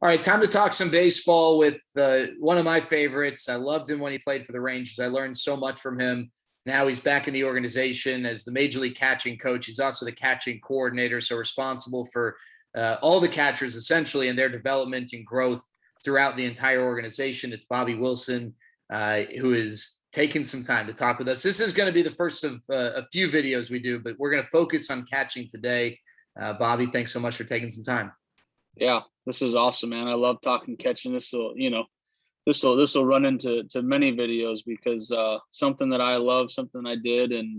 All right, time to talk some baseball with one of my favorites. I loved him when he played for the Rangers. I learned so much from him. Now he's back in the organization as the Major League catching coach. He's also the catching coordinator, so responsible for all the catchers essentially and their development and growth throughout the entire organization. It's Bobby Wilson, who is taking some time to talk with us. This is going to be the first of a few videos we do, but we're going to focus on catching today. Bobby, thanks so much for taking some time. Yeah, this is awesome, man. I love talking catching. This will run into many videos because something that I love, something I did, and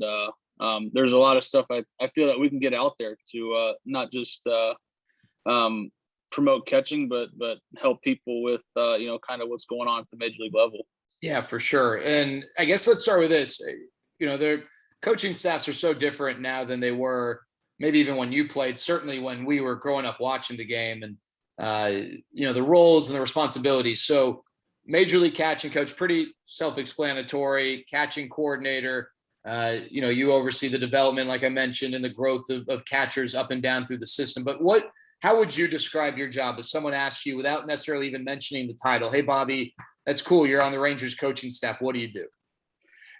there's a lot of stuff I feel that we can get out there to not just promote catching, but help people with kind of what's going on at the major league level. Yeah, for sure. And I guess let's start with this. Their coaching staffs are so different now than they were maybe even when you played, certainly when we were growing up watching the game, and the roles and the responsibilities. So Major League catching coach, pretty self-explanatory. Catching coordinator, you oversee the development, like I mentioned, and the growth of catchers up and down through the system. But how would you describe your job if someone asked you without necessarily even mentioning the title? Hey, Bobby, that's cool. You're on the Rangers coaching staff. What do you do?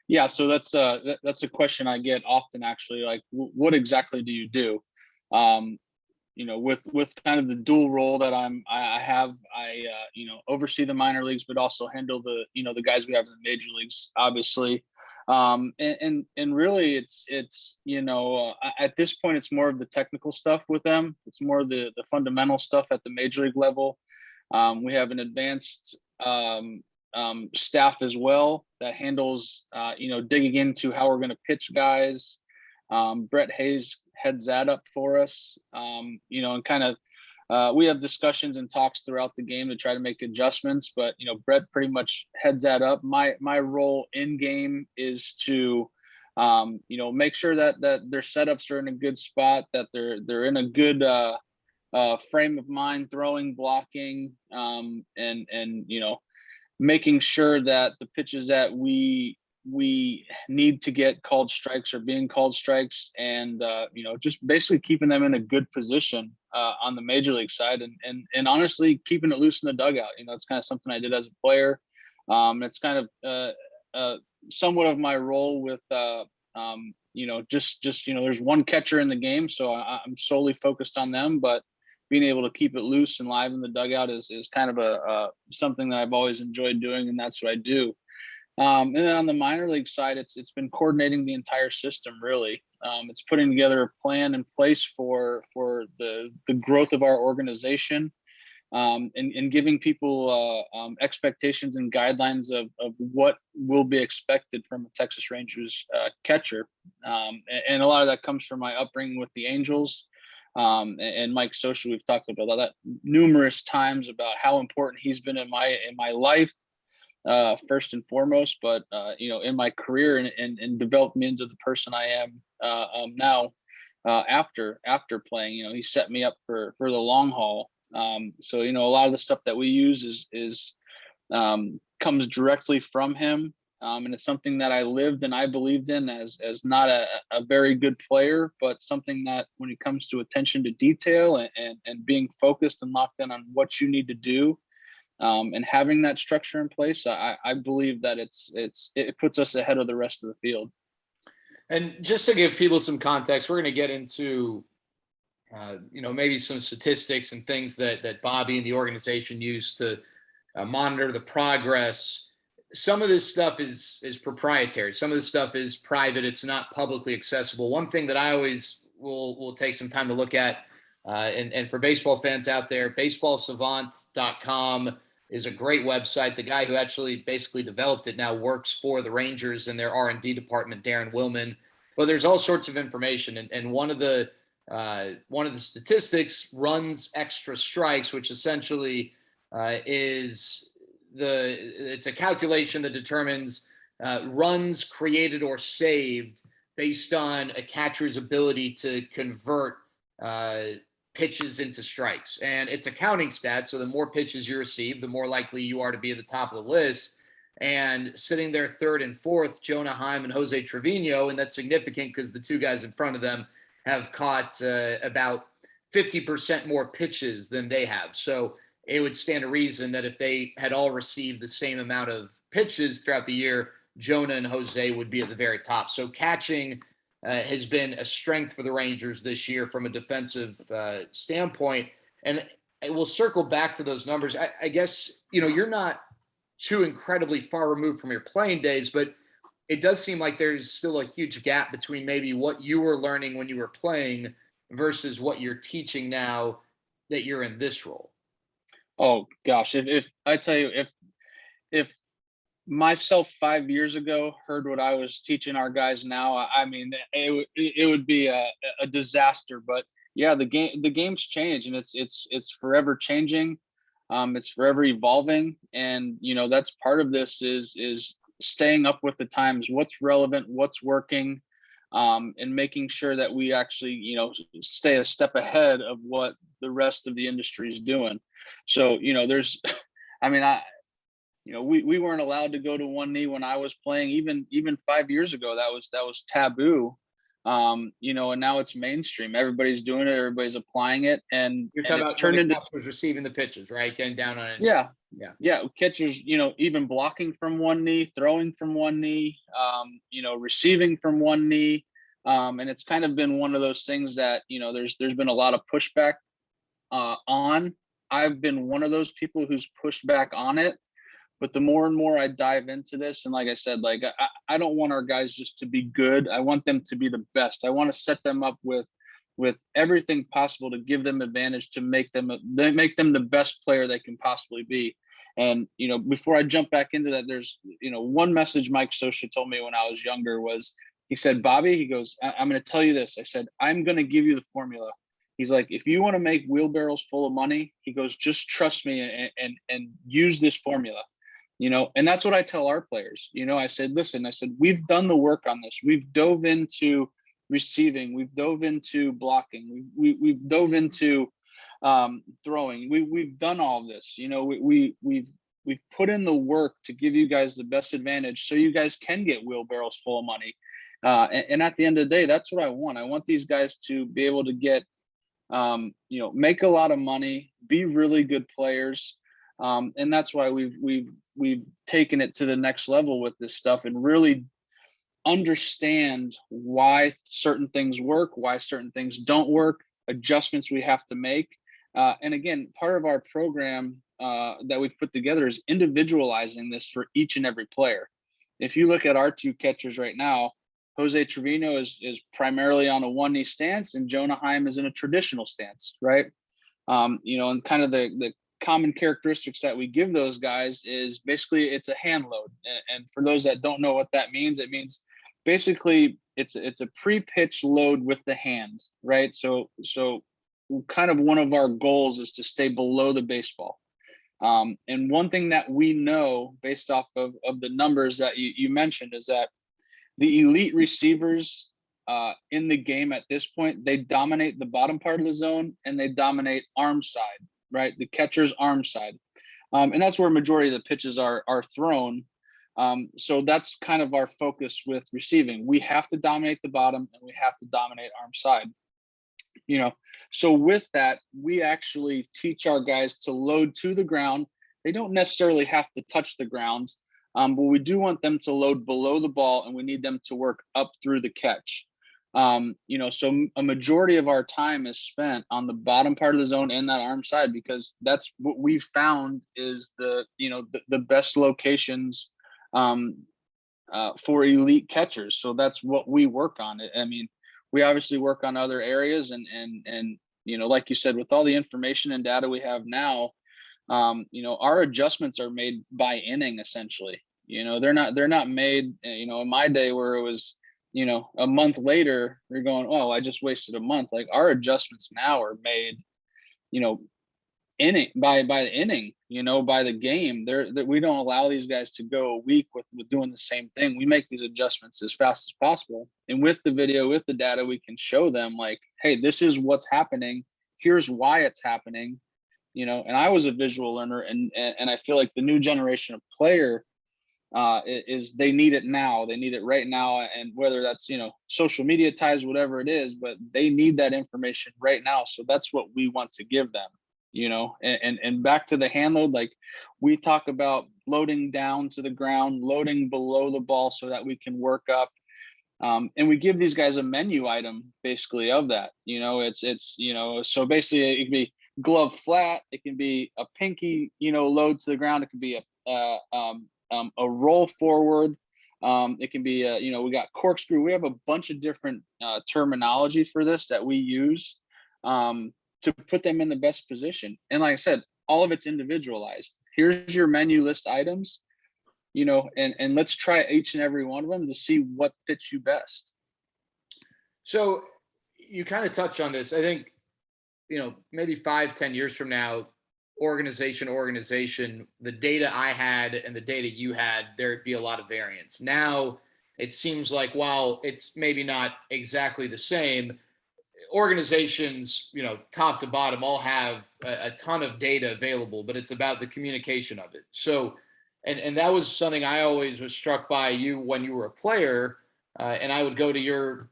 Yeah, so that's a question I get often, actually. Like, what exactly do you do? With kind of the dual role that I oversee the minor leagues, but also handle the guys we have in the major leagues, obviously. And really, it's at this point, it's more of the technical stuff with them. It's more the fundamental stuff at the major league level. We have an advanced staff as well that handles digging into how we're going to pitch guys. Brett Hayes heads that up for us, and kind of we have discussions and talks throughout the game to try to make adjustments, but Brett pretty much heads that up. My role in game is to make sure that their setups are in a good spot, that they're in a good frame of mind, throwing, blocking, and making sure that the pitches that we need to get called strikes are being called strikes, and just basically keeping them in a good position on the major league side, and honestly keeping it loose in the dugout. It's kind of something I did as a player. It's kind of somewhat of my role with there's one catcher in the game, so I'm solely focused on them, but being able to keep it loose and live in the dugout is kind of something that I've always enjoyed doing, and that's what I do. And then on the minor league side, it's been coordinating the entire system, really. It's putting together a plan in place for the growth of our organization, and giving people expectations and guidelines of what will be expected from a Texas Rangers catcher. And a lot of that comes from my upbringing with the Angels. And Mike Social, we've talked about that numerous times about how important he's been in my life, first and foremost, but in my career, and developed me into the person I am now after playing. He set me up for the long haul. So a lot of the stuff that we use is comes directly from him. And it's something that I lived and I believed in as not a very good player, but something that when it comes to attention to detail and being focused and locked in on what you need to do, and having that structure in place, I believe that it puts us ahead of the rest of the field. And just to give people some context, we're going to get into maybe some statistics and things that Bobby and the organization use to monitor the progress. Some of this stuff is proprietary. Some of this stuff is private. It's not publicly accessible. One thing that I always will take some time to look at, and for baseball fans out there, baseballsavant.com is a great website. The guy who actually basically developed it now works for the Rangers in their R&D department, Darren Willman. But there's all sorts of information, and one of the statistics runs extra strikes, which essentially it's a calculation that determines runs created or saved based on a catcher's ability to convert pitches into strikes. And it's a counting stat, so the more pitches you receive, the more likely you are to be at the top of the list. And sitting there third and fourth, Jonah Heim and Jose Trevino, and that's significant because the two guys in front of them have caught about 50% more pitches than they have. So it would stand to reason that if they had all received the same amount of pitches throughout the year, Jonah and Jose would be at the very top. So catching has been a strength for the Rangers this year from a defensive standpoint. And we'll circle back to those numbers. I guess, you're not too incredibly far removed from your playing days, but it does seem like there's still a huge gap between maybe what you were learning when you were playing versus what you're teaching now that you're in this role. Oh gosh, if I tell you, if myself 5 years ago heard what I was teaching our guys now, I mean, it would be a disaster. But yeah, the game's changed, and it's forever changing. It's forever evolving, and that's part of this is staying up with the times, what's relevant, what's working, and making sure that we actually stay a step ahead of what the rest of the industry is doing. So there's, I mean, we weren't allowed to go to one knee when I was playing. Even 5 years ago, that was taboo. And now it's mainstream. Everybody's doing it. Everybody's applying it, and you're talking it's about turned into receiving the pitches, right? Getting down on it. Yeah. Catchers, even blocking from one knee, throwing from one knee, receiving from one knee, and it's kind of been one of those things that there's been a lot of pushback on. I've been one of those people who's pushed back on it. But the more and more I dive into this, and like I said, like I don't want our guys just to be good. I want them to be the best. I want to set them up with everything possible to give them advantage, to make them the best player they can possibly be. And before I jump back into that, there's one message Mike Scioscia told me when I was younger was, he said, Bobby, he goes, I'm going to tell you this. I said, I'm going to give you the formula. He's like, if you want to make wheelbarrows full of money, he goes, just trust me and use this formula. And that's what I tell our players. I said, listen, we've done the work on this. We've dove into receiving. We've dove into blocking. We've dove into throwing. We've done all of this. We've put in the work to give you guys the best advantage so you guys can get wheelbarrows full of money. And at the end of the day, that's what I want. I want these guys to be able to get, make a lot of money, be really good players. And that's why we've taken it to the next level with this stuff and really understand why certain things work, why certain things don't work, adjustments we have to make. And again, part of our program that we've put together is individualizing this for each and every player. If you look at our two catchers right now, Jose Trevino is primarily on a one knee stance, and Jonah Heim is in a traditional stance, right? And kind of the common characteristics that we give those guys is basically it's a hand load. And for those that don't know what that means, it means basically it's a pre-pitch load with the hand, right? So kind of one of our goals is to stay below the baseball. And one thing that we know based off of the numbers that you mentioned is that the elite receivers in the game at this point, they dominate the bottom part of the zone and they dominate arm side, right? The catcher's arm side. And that's where a majority of the pitches are thrown. So that's kind of our focus with receiving. We have to dominate the bottom and we have to dominate arm side. So with that, we actually teach our guys to load to the ground. They don't necessarily have to touch the ground, but we do want them to load below the ball, and we need them to work up through the catch. So a majority of our time is spent on the bottom part of the zone and that arm side, because that's what we've found is the best locations for elite catchers. So that's what we work on. I mean, we obviously work on other areas and like you said, with all the information and data we have now, our adjustments are made by inning essentially. They're not made, in my day where it was, a month later, you're going, oh, I just wasted a month. Like our adjustments now are made, inning by the inning, by the game. We don't allow these guys to go a week with doing the same thing. We make these adjustments as fast as possible. And with the video, with the data, we can show them like, hey, this is what's happening. Here's why it's happening. And I was a visual learner, and I feel like the new generation of player is they need it now. They need it right now. And whether that's, social media ties, whatever it is, but they need that information right now. So that's what we want to give them, and back to the hand load, like we talk about loading down to the ground, loading below the ball so that we can work up. And we give these guys a menu item basically of that, so basically it can be glove flat, it can be a pinky, load to the ground, it can be a roll forward, it can be we got corkscrew. We have a bunch of different terminology for this that we use to put them in the best position. And like I said, all of it's individualized. Here's your menu list items, and let's try each and every one of them to see what fits you best. So you kind of touched on this. I think, maybe 5-10 years from now, organization, the data I had and the data you had, there'd be a lot of variance. Now it seems like, while it's maybe not exactly the same, organizations, top to bottom, all have a ton of data available, but it's about the communication of it. So, and that was something I always was struck by you when you were a player, and I would go to your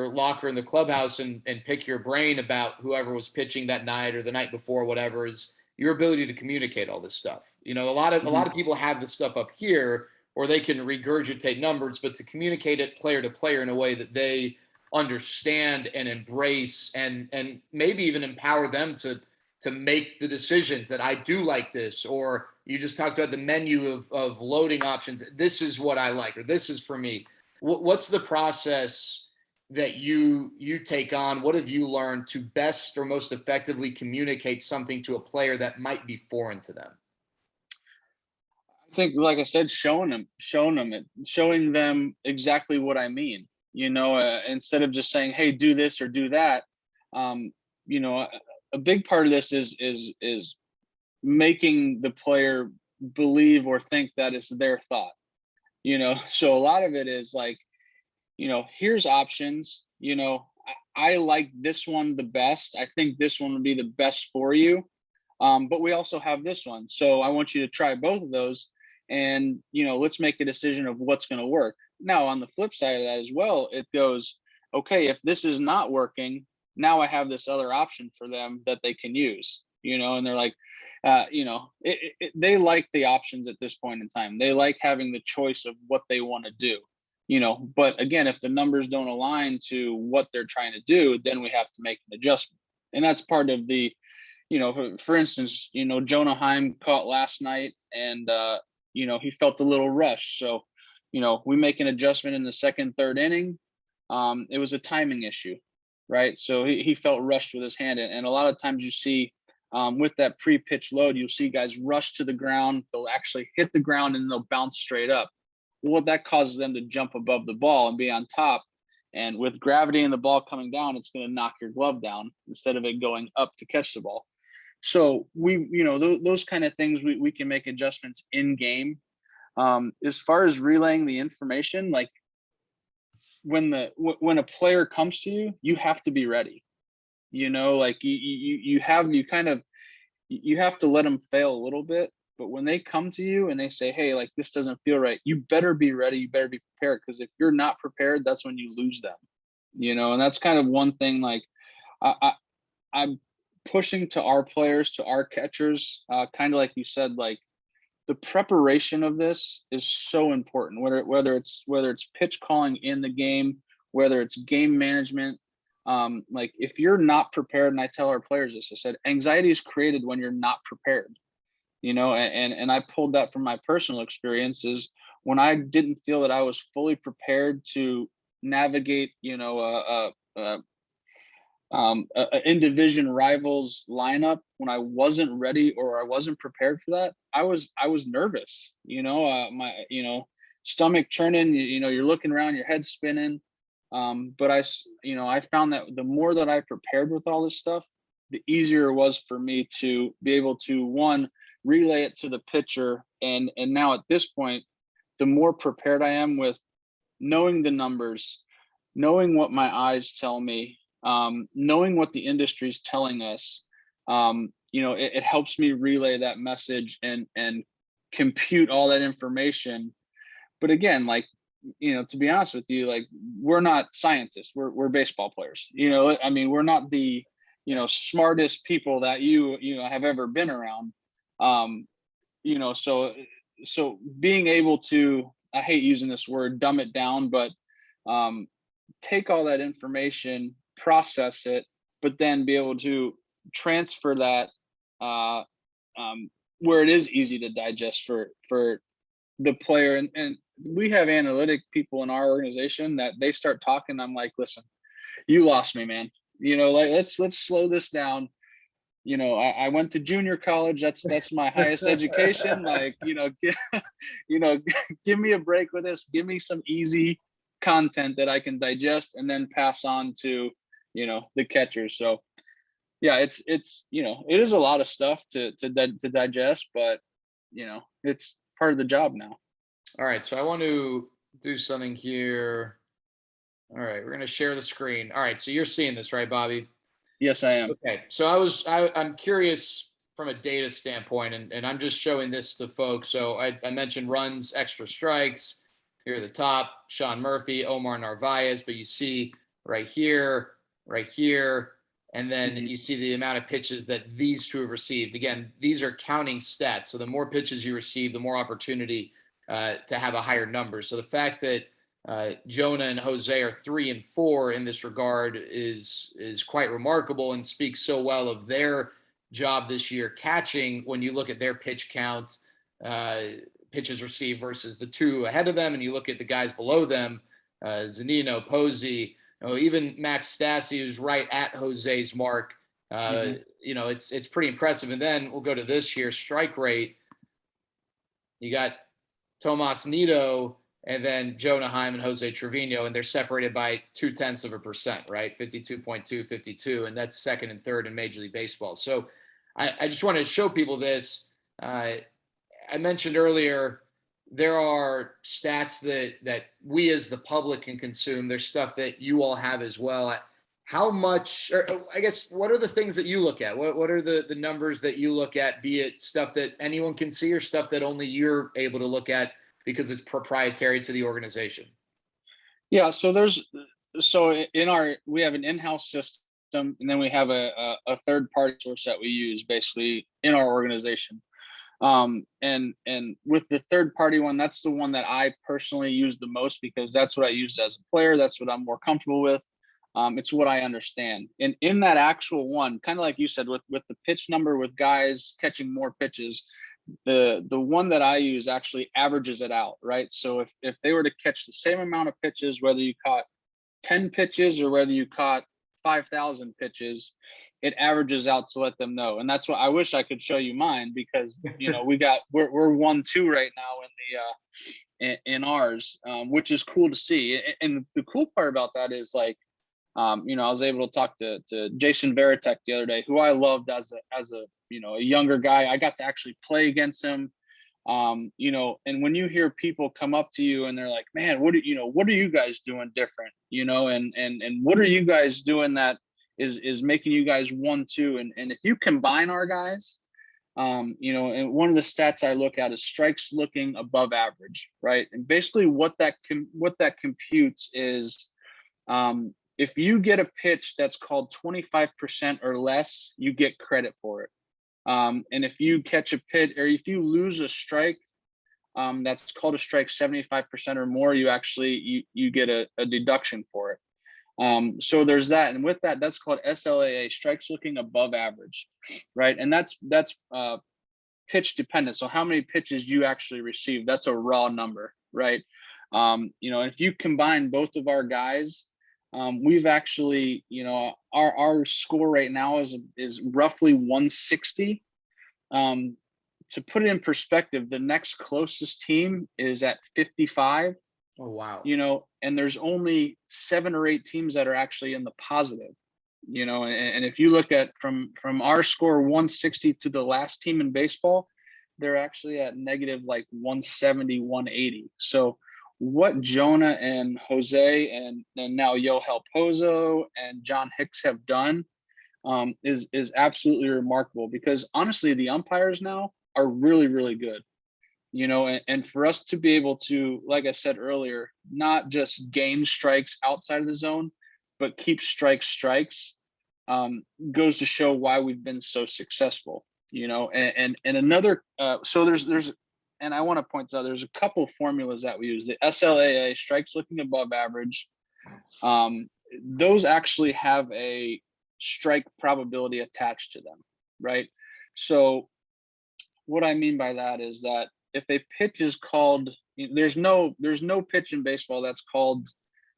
locker in the clubhouse and pick your brain about whoever was pitching that night or the night before, whatever, is your ability to communicate all this stuff. A lot of people have this stuff up here, or they can regurgitate numbers, but to communicate it player to player in a way that they understand and embrace, and maybe even empower them to make the decisions that I do like this, or you just talked about the menu of loading options. This is what I like, or this is for me. What's the process that you take on? What have you learned to best or most effectively communicate something to a player that might be foreign to them? I think, like I said, showing them exactly what I mean. Instead of just saying, "Hey, do this or do that." A big part of this is making the player believe or think that it's their thought. So a lot of it is like, here's options. I like this one the best. I think this one would be the best for you. But we also have this one. So I want you to try both of those, and, let's make a decision of what's going to work. Now, on the flip side of that as well, it goes, okay, if this is not working, now I have this other option for them that they can use, and they're like, they like the options at this point in time. They like having the choice of what they want to do, but again, if the numbers don't align to what they're trying to do, then we have to make an adjustment. And that's part of the, for instance, Jonah Heim caught last night, and, he felt a little rushed. So, we make an adjustment in the second, third inning. It was a timing issue, right? So he felt rushed with his hand. And a lot of times you see with that pre-pitch load, you'll see guys rush to the ground. They'll actually hit the ground and they'll bounce straight up. Well, that causes them to jump above the ball and be on top. And with gravity and the ball coming down, it's going to knock your glove down instead of it going up to catch the ball. So those kind of things we can make adjustments in game. As far as relaying the information, like when a player comes to you, you have to be ready. Like you have to let them fail a little bit. But when they come to you and they say, "Hey, like this doesn't feel right," you better be ready. You better be prepared, because if you're not prepared, that's when you lose them. And that's kind of one thing. Like I'm pushing to our players, to our catchers, kind of like you said, like the preparation of this is so important. Whether it's pitch calling in the game, whether it's game management. Like if you're not prepared, and I tell our players this, I said, anxiety is created when you're not prepared. And I pulled that from my personal experiences when I didn't feel that I was fully prepared to navigate, in division rivals lineup. When I wasn't ready or I wasn't prepared for that, I was nervous, my stomach churning, you're looking around, your head's spinning. But I found that the more that I prepared with all this stuff, the easier it was for me to be able to, one, relay it to the pitcher. And now at this point, the more prepared I am with knowing the numbers, knowing what my eyes tell me, knowing what the industry is telling us, it helps me relay that message and compute all that information. But again, like, to be honest with you, like we're not scientists, we're baseball players. We're not the smartest people that you have ever been around. So being able to, I hate using this word, dumb it down, but take all that information, process it, but then be able to transfer that where it is easy to digest for the player. And we have analytic people in our organization that they start talking. I'm like, listen, you lost me, man. Like let's slow this down. I went to junior college. That's my highest education. Like, give me a break with this. Give me some easy content that I can digest and then pass on to, the catchers. So yeah, it is a lot of stuff to digest, but it's part of the job now. All right. So I want to do something here. All right. We're going to share the screen. All right. So you're seeing this, right, Bobby? Yes, I am. Okay. So I'm curious from a data standpoint, and I'm just showing this to folks. So I mentioned runs, extra strikes here at the top, Sean Murphy, Omar Narvaez, but you see right here, and then you see the amount of pitches that these two have received. Again, these are counting stats. So the more pitches you receive, the more opportunity to have a higher number. So the fact that Jonah and Jose are 3 and 4 in this regard is quite remarkable and speaks so well of their job this year catching when you look at their pitch count, pitches received versus the two ahead of them, and you look at the guys below them, Zunino, Posey, even Max Stassi, who's right at Jose's mark. It's pretty impressive. And then we'll go to this here, strike rate. You got Tomas Nido and then Jonah Heim and Jose Trevino, and they're separated by 0.2%, right? 52.2, 52, and that's second and third in Major League Baseball. So I just wanted to show people this. I mentioned earlier, there are stats that we as the public can consume. There's stuff that you all have as well. How much, or I guess, what are the things that you look at? What are the numbers that you look at, be it stuff that anyone can see or stuff that only you're able to look at because it's proprietary to the organization? Yeah, so we have an in-house system, and then we have a third-party source that we use basically in our organization. And with the third-party one, that's the one that I personally use the most because that's what I use as a player. That's what I'm more comfortable with. It's what I understand. And in that actual one, kind of like you said, with the pitch number, with guys catching more pitches, the one that I use actually averages it out, right? So if they were to catch the same amount of pitches, whether you caught 10 pitches or whether you caught 5,000 pitches, it averages out to let them know. And that's what I wish I could show you mine, because we're 1-2 right now in ours, which is cool to see. And the cool part about that is, like, I was able to talk to Jason Varitek the other day, who I loved as a younger guy. I got to actually play against him. And when you hear people come up to you and they're like, man, what are you guys doing different? And what are you guys doing that is making you guys 1-2? And if you combine our guys, and one of the stats I look at is strikes looking above average, right? And basically what that computes is, if you get a pitch that's called 25% or less, you get credit for it. And if you catch a pitch, or if you lose a strike, that's called a strike 75% or more, you get a deduction for it. So there's that. And with that, that's called SLAA, strikes looking above average, right? And that's pitch dependent. So how many pitches you actually receive, that's a raw number, right? If you combine both of our guys, we've actually, our score right now is roughly 160. To put it in perspective, the next closest team is at 55. Oh, wow. And there's only 7 or 8 teams that are actually in the positive, and if you look at from our score 160 to the last team in baseball, they're actually at negative like 170, 180. So what Jonah and Jose and now Yohel Pozo and John Hicks have done is absolutely remarkable, because honestly, the umpires now are really, really good, and for us to be able to, like I said earlier, not just gain strikes outside of the zone, but keep strikes, goes to show why we've been so successful, and another, so there's, and I want to point out, there's a couple formulas that we use. The SLAA, strikes looking above average. Those actually have a strike probability attached to them, right? So what I mean by that is that if a pitch is called, there's no pitch in baseball that's called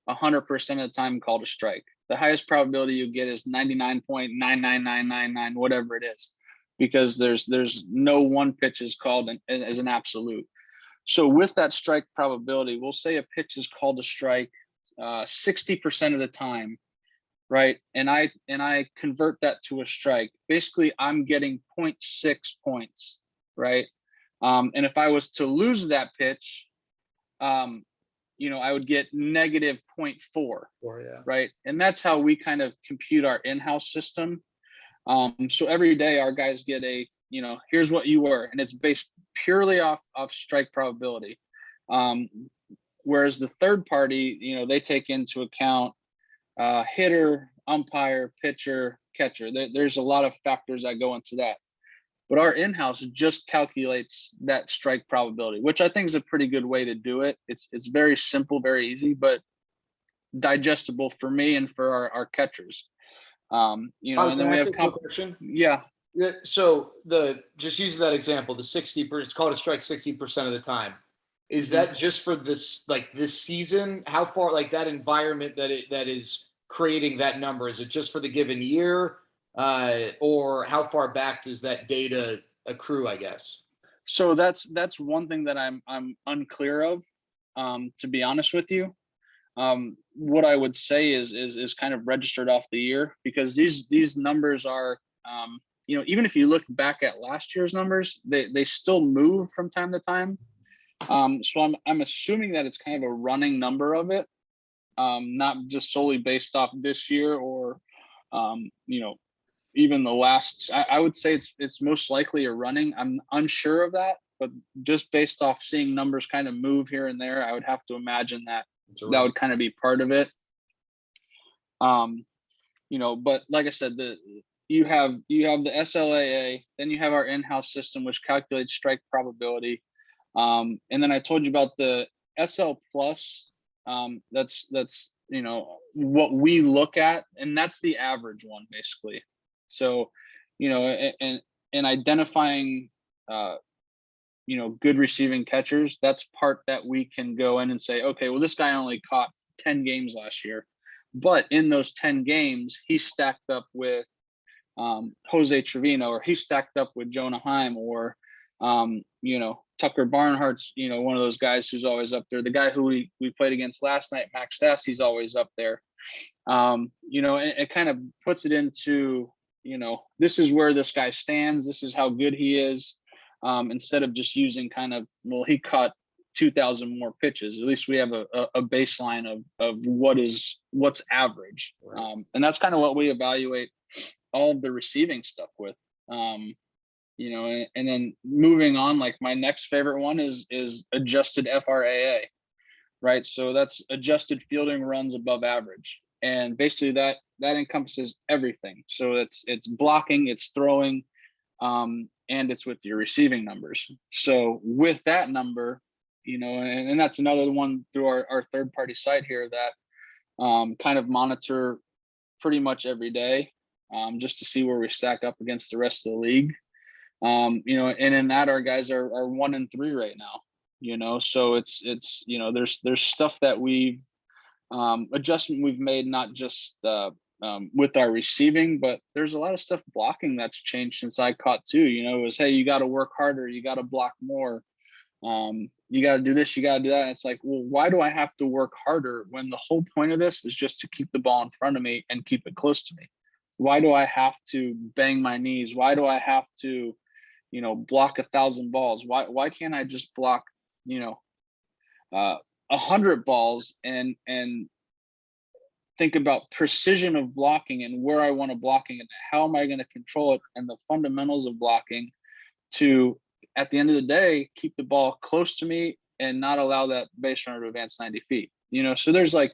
100% of the time called a strike. The highest probability you get is 99.99999, whatever it is, because there's no one pitch is called as an absolute. So with that strike probability, we'll say a pitch is called a strike 60% of the time, right? And I convert that to a strike. Basically, I'm getting 0.6 points, right? And if I was to lose that pitch, I would get negative 0.4, right? And that's how we kind of compute our in-house system. So every day our guys get a, here's what you were, and it's based purely off strike probability. Whereas the third party, they take into account hitter, umpire, pitcher, catcher. There's a lot of factors that go into that. But our in-house just calculates that strike probability, which I think is a pretty good way to do it. It's very simple, very easy, but digestible for me and for our catchers. And then we have question. Yeah. So just using that example, the 60%, it's called a strike 60% of the time. Is that just for this season? How far, like that environment that is creating that number? Is it just for the given year? Or how far back does that data accrue, I guess? So that's one thing that I'm unclear of, to be honest with you. What I would say is kind of registered off the year, because these numbers are, even if you look back at last year's numbers, they still move from time to time. So I'm assuming that it's kind of a running number of it, not just solely based off this year or, even the last. I would say it's most likely a running. I'm unsure of that, but just based off seeing numbers kind of move here and there, I would have to imagine that would kind of be part of it. But like I said, you have the SLAA, then you have our in-house system, which calculates strike probability. And then I told you about the SL plus. That's what we look at, and that's the average one basically. So, and identifying, good receiving catchers, that's part that we can go in and say, okay, well, this guy only caught 10 games last year, but in those 10 games, he stacked up with Jose Trevino, or he stacked up with Jonah Heim, or, Tucker Barnhart's, one of those guys who's always up there. The guy who we played against last night, Max Stas, he's always up there. It kind of puts it into, this is where this guy stands. This is how good he is. Instead of just using kind of, well, he caught 2,000 more pitches. At least we have a baseline of what's average. And that's kind of what we evaluate all of the receiving stuff with. And then moving on, like my next favorite one is adjusted FRAA, right? So that's adjusted fielding runs above average. And basically that encompasses everything. So it's blocking, it's throwing, and it's with your receiving numbers. So with that number, and that's another one through our third party site here that kind of monitor pretty much every day, just to see where we stack up against the rest of the league. And in that, our guys are 1-3 right now, so it's there's stuff that we've adjustment we've made, not just with our receiving, but there's a lot of stuff blocking that's changed since I caught too. It was, hey, you got to work harder, you got to block more, you got to do this, you got to do that. And it's like, well, why do I have to work harder when the whole point of this is just to keep the ball in front of me and keep it close to me? Why do I have to bang my knees? Why do I have to block 1,000 balls? Why can't I just block 100 balls and think about precision of blocking and where I want to blocking and how am I going to control it and the fundamentals of blocking to, at the end of the day, keep the ball close to me and not allow that base runner to advance 90 feet. So there's like,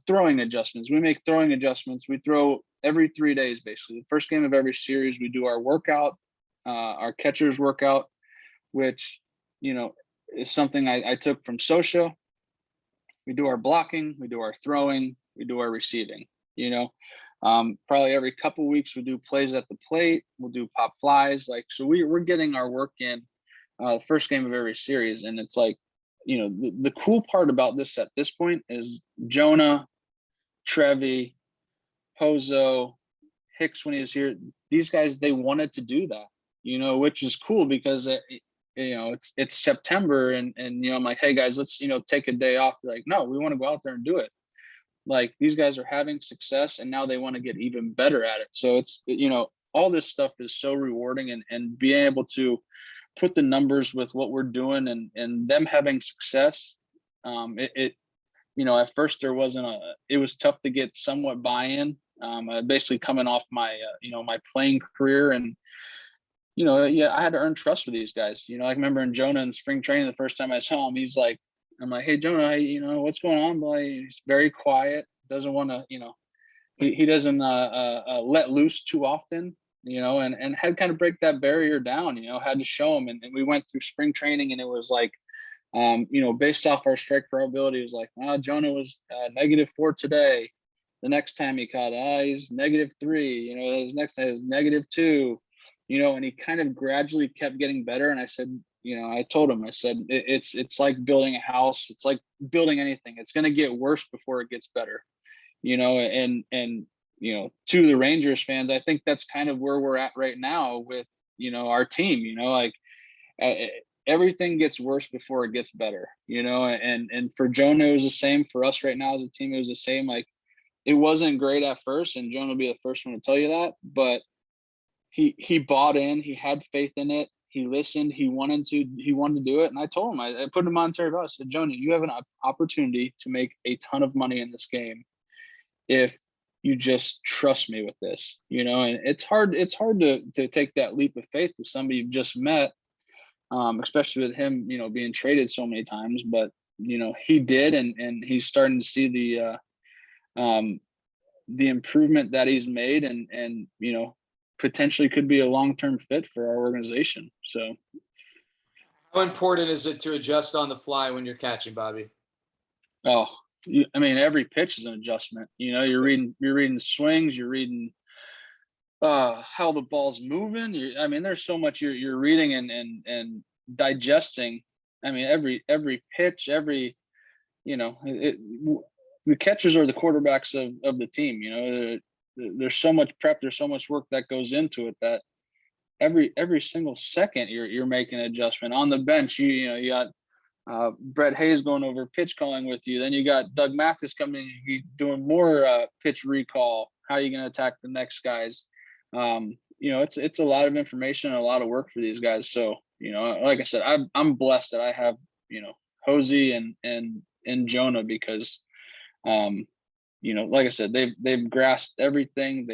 throwing adjustments. We make throwing adjustments. We throw every 3 days, basically. The first game of every series, we do our workout, our catcher's workout, which, is something I took from Sosha. We do our blocking, we do our throwing, we do our receiving, probably every couple weeks we do plays at the plate, we'll do pop flies. So we're getting our work in the first game of every series. And it's like, the cool part about this at this point is Jonah, Trevi, Pozo, Hicks when he was here, these guys, they wanted to do that, which is cool because it's September and I'm like, hey guys, let's take a day off. They're like, no, we want to go out there and do it. Like, these guys are having success and now they want to get even better at it. So it's all this stuff is so rewarding, and being able to put the numbers with what we're doing and them having success. At first it was tough to get somewhat buy-in. Basically coming off my my playing career, and I had to earn trust with these guys. I remember in Jonah in spring training, the first time I saw him, I'm like, hey Jonah, what's going on, boy? He's very quiet, doesn't want to, he doesn't let loose too often, and had kind of break that barrier down, had to show him. And we went through spring training, and it was like, based off our strike probability, it was like, Jonah was -4 today. The next time he caught, he's -3, his next time is -2, and he kind of gradually kept getting better. And I said, I told him, I said, it's like building a house. It's like building anything. It's going to get worse before it gets better, and to the Rangers fans, I think that's kind of where we're at right now with, our team, everything gets worse before it gets better, and for Jonah, it was the same. For us right now as a team, it was the same. Like, it wasn't great at first, and Jonah will be the first one to tell you that, but he bought in, he had faith in it, he listened, he wanted to do it. And I told him, I put him on Terry. I said, Jonah, you have an opportunity to make a ton of money in this game if you just trust me with this, and it's hard to take that leap of faith with somebody you've just met, especially with him, being traded so many times. But he did, and he's starting to see the improvement that he's made, and potentially could be a long-term fit for our organization. So how important is it to adjust on the fly when you're catching, Bobby? Every pitch is an adjustment. You're reading swings, you're reading how the ball's moving. There's so much you're reading and digesting. Every pitch, the catchers are the quarterbacks of the team. There's so much prep, there's so much work that goes into it, that every single second you're making an adjustment. On the bench, you got Brett Hayes going over pitch calling with you. Then you got Doug Mathis coming in, you doing more pitch recall. How are you going to attack the next guys? It's a lot of information and a lot of work for these guys. So, like I said, I'm blessed that I have, Hosey and Jonah, because, like I said, they've grasped everything.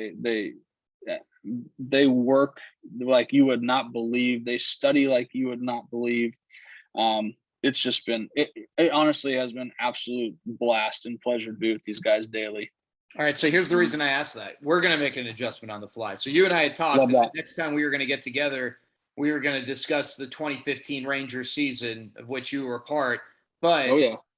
They work like you would not believe. They study like you would not believe. It's just been, it honestly has been absolute blast and pleasure to be with these guys daily. All right. So here's the reason I asked that. We're going to make an adjustment on the fly. So you and I had talked that next time we were going to get together, we were going to discuss the 2015 Rangers season, of which you were a part. But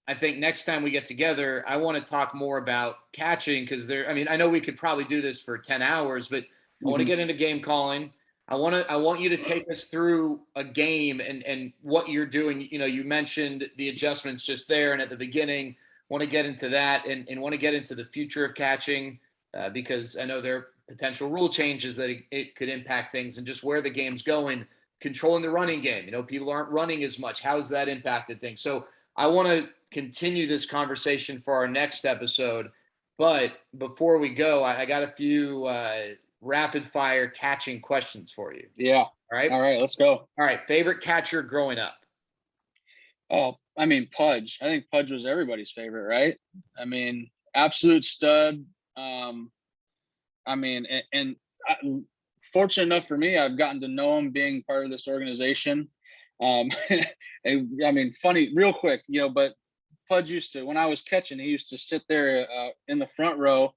I think next time we get together, I want to talk more about catching, because I know we could probably do this for 10 hours, but I want to get into game calling. I want you to take us through a game and what you're doing. You mentioned the adjustments just there and at the beginning. Want to get into that and want to get into the future of catching, because I know there are potential rule changes that it could impact things, and just where the game's going, controlling the running game. People aren't running as much. How's that impacted things? So I want to continue this conversation for our next episode. But before we go, I got a few rapid fire catching questions for you. Yeah. All right. All right, let's go. All right. Favorite catcher growing up? Pudge. I think Pudge was everybody's favorite, right? Absolute stud. Fortunate enough for me, I've gotten to know him being part of this organization. Funny, real quick, but Pudge used to, when I was catching, he used to sit there in the front row,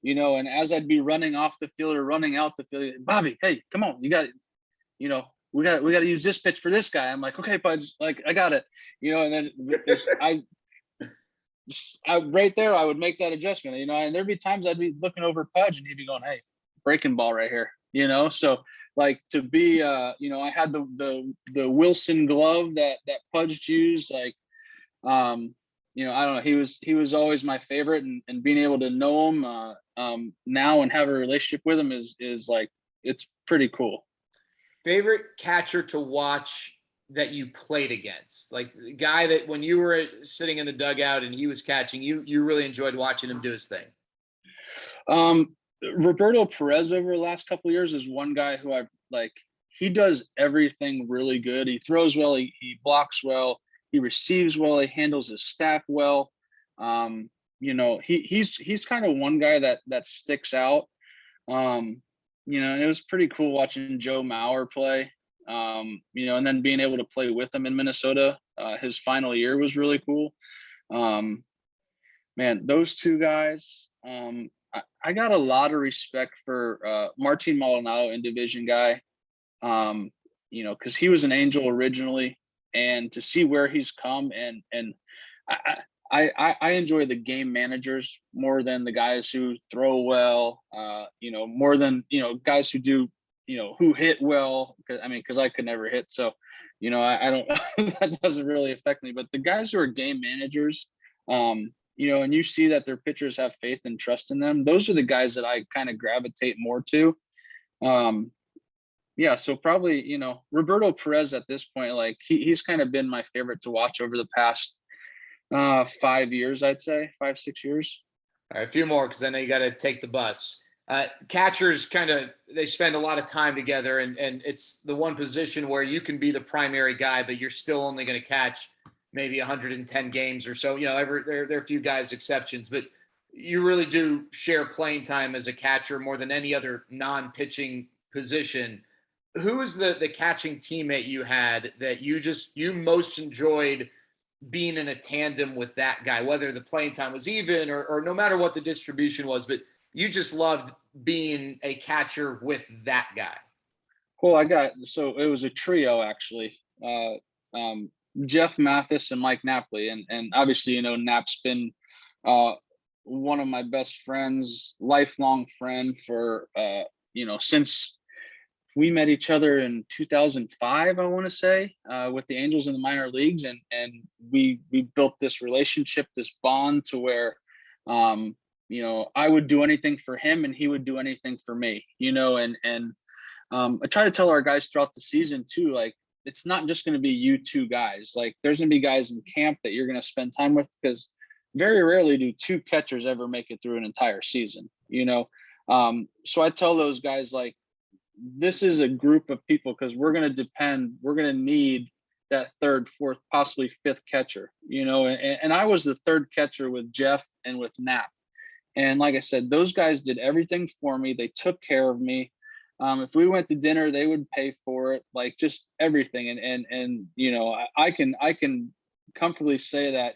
and as I'd be running off the field or running out the field, Bobby, hey, come on, you got, we got to use this pitch for this guy. I'm like, okay, Pudge, like I got it, and then I right there, I would make that adjustment, and there'd be times I'd be looking over Pudge and he'd be going, hey, breaking ball right here, so like to be, I had the Wilson glove that Pudge used, like, I don't know, he was always my favorite, and being able to know him now and have a relationship with him is like, it's pretty cool. Favorite catcher to watch that you played against, like the guy that when you were sitting in the dugout and he was catching, you really enjoyed watching him do his thing? Roberto Perez over the last couple of years is one guy who I've like, he does everything really good. He throws well, he blocks well, he receives well, he handles his staff well. He's kind of one guy that sticks out. It was pretty cool watching Joe Mauer play. And then being able to play with him in Minnesota, his final year was really cool. Man, those two guys, I got a lot of respect for Martin Maldonado in division guy, because he was an Angel originally, and to see where he's come, and I enjoy the game managers more than the guys who throw well, more than, guys who do, who hit well, because I could never hit. So, I don't, that doesn't really affect me, but the guys who are game managers, and you see that their pitchers have faith and trust in them. Those are the guys that I kind of gravitate more to. So probably, Roberto Perez at this point, like he's kind of been my favorite to watch over the past 5 years, I'd say 5-6 years. All right, a few more, because I know you got to take the bus. Catchers they spend a lot of time together, and it's the one position where you can be the primary guy, but you're still only going to catch maybe 110 games or so. There are a few guys exceptions, but you really do share playing time as a catcher more than any other non-pitching position. Who is the catching teammate you had that you most enjoyed being in a tandem with that guy, whether the playing time was even or no matter what the distribution was, but you just loved being a catcher with that guy? Well, so it was a trio actually. Jeff Mathis and Mike Napoli, and obviously, Nap's been one of my best friends, lifelong friend for since we met each other in 2005, I want to say, with the Angels in the minor leagues, and we built this relationship, this bond, to where I would do anything for him and he would do anything for me, and I try to tell our guys throughout the season too, like, it's not just going to be you two guys. Like, there's going to be guys in camp that you're going to spend time with, because very rarely do two catchers ever make it through an entire season, so I tell those guys, like, this is a group of people, because we're going to need that third, fourth, possibly fifth catcher, and I was the third catcher with Jeff and with Nap. And like I said, those guys did everything for me. They took care of me. If we went to dinner, they would pay for it, like just everything. And I can comfortably say that,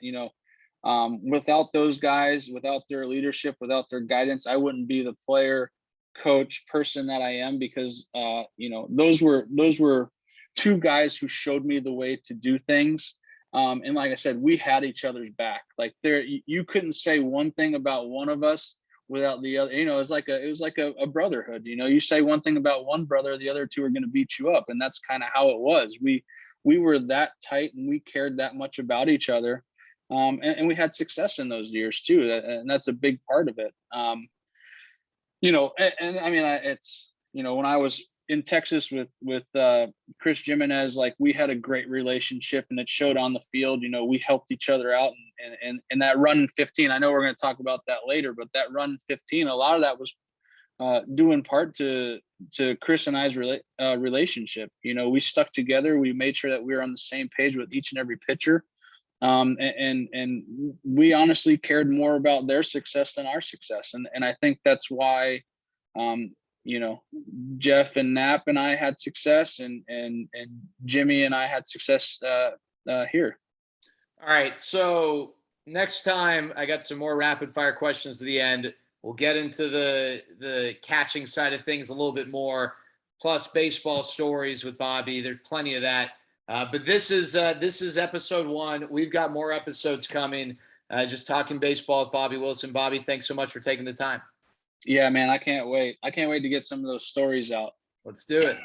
without those guys, without their leadership, without their guidance, I wouldn't be the player, coach, person that I am, because those were two guys who showed me the way to do things. And like I said, we had each other's back. Like, you couldn't say one thing about one of us without the other. It was like a brotherhood. You say one thing about one brother, the other two are going to beat you up, and that's kind of how it was. We were that tight, and we cared that much about each other, and we had success in those years too. And that's a big part of it. It's when I was in Texas with Chris Jimenez, like, we had a great relationship, and it showed on the field. We helped each other out, and that run 15, I know we're going to talk about that later, but that run 15, a lot of that was due in part to Chris and I's relationship. We stuck together. We made sure that we were on the same page with each and every pitcher. And we honestly cared more about their success than our success. And I think that's why, Jeff and Nap and I had success, and Jimmy and I had success here. All right. So next time, I got some more rapid fire questions at the end. We'll get into the catching side of things a little bit more, plus baseball stories with Bobby. There's plenty of that. But this is episode 1. We've got more episodes coming. Just talking baseball with Bobby Wilson. Bobby, thanks so much for taking the time. Yeah, man, I can't wait. I can't wait to get some of those stories out. Let's do it.